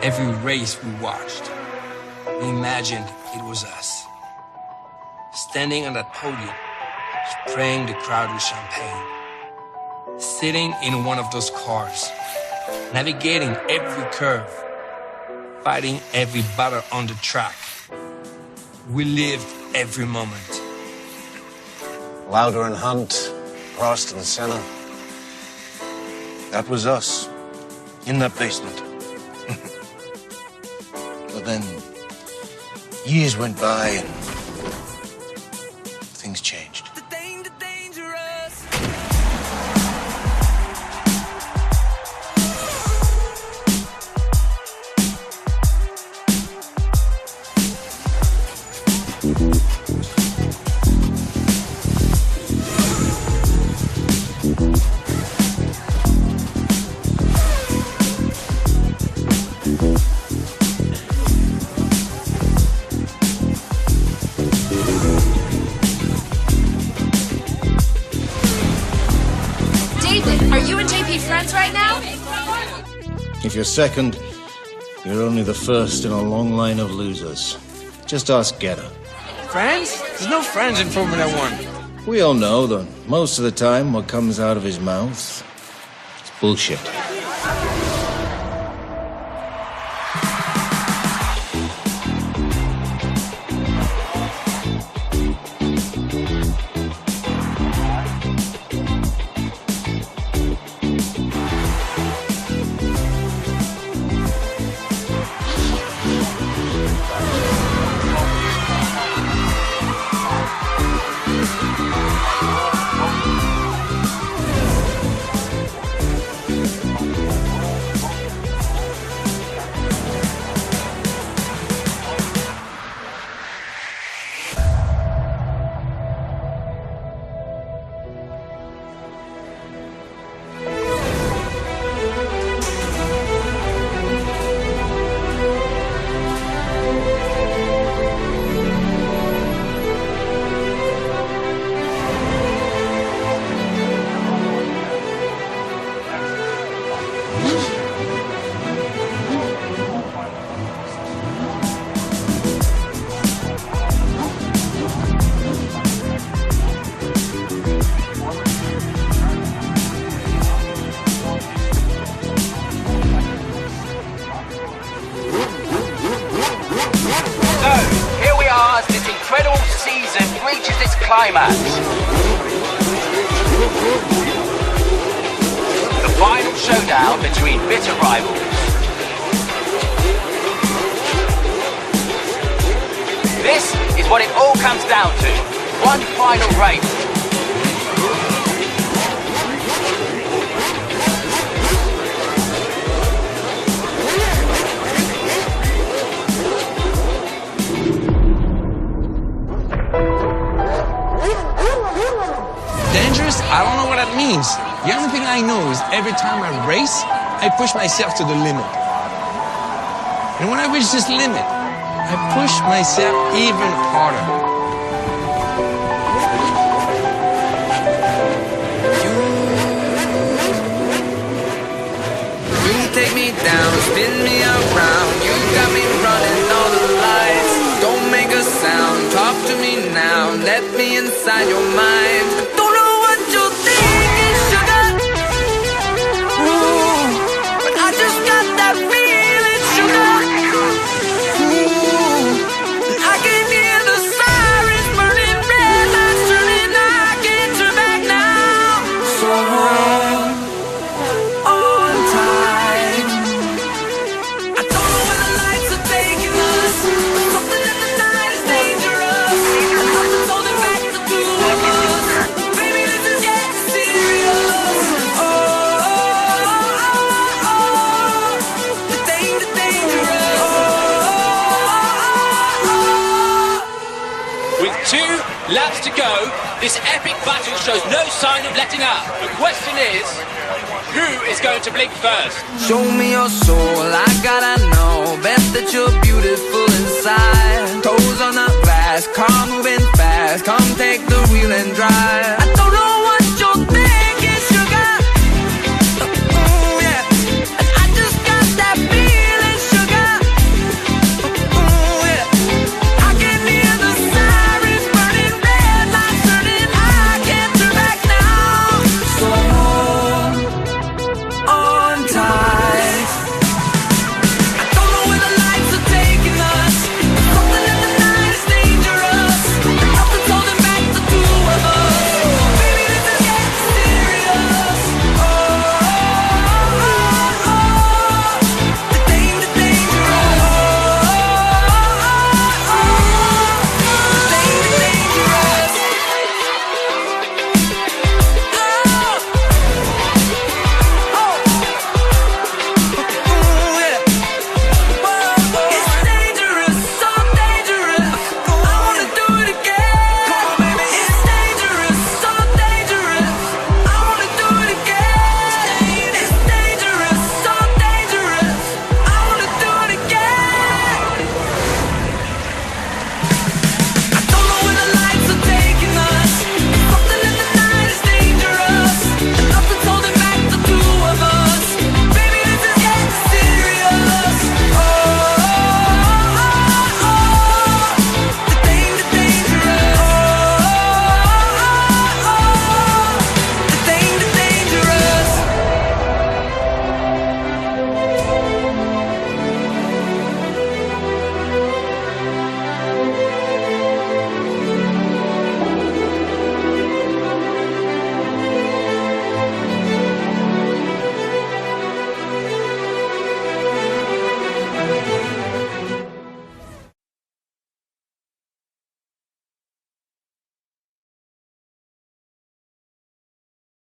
Every race we watched, we imagined it was us. Standing on that podium, spraying the crowd with champagne. Sitting in one of those cars, navigating every curve, fighting every battle on the track. We lived every moment. Lauder and Hunt, Prost and Senna. That was us, in that basement. But then, years went by and things changed. Are you and JP friends right now? If you're second, you're only the first in a long line of losers. Just ask Getter. Friends? There's no friends in Formula One. We all know that most of the time what comes out of his mouth is bullshit. Reaches its climax. The final showdown between bitter rivals. This is what it all comes down to. One final race. Dangerous? I don't know what that means. The only thing I know is every time I race, I push myself to the limit. And when I reach this limit, I push myself even harder. You take me down, spin me around. You got me running all the lights. Don't make a sound, talk to me now. Let me inside your mind. With 2 laps to go, this epic battle shows no sign of letting up. The question is, who is going to blink first? Show me your soul, I gotta know. Bet that you're beautiful inside. Toes on the glass, car moving fast. Come take the wheel and drive.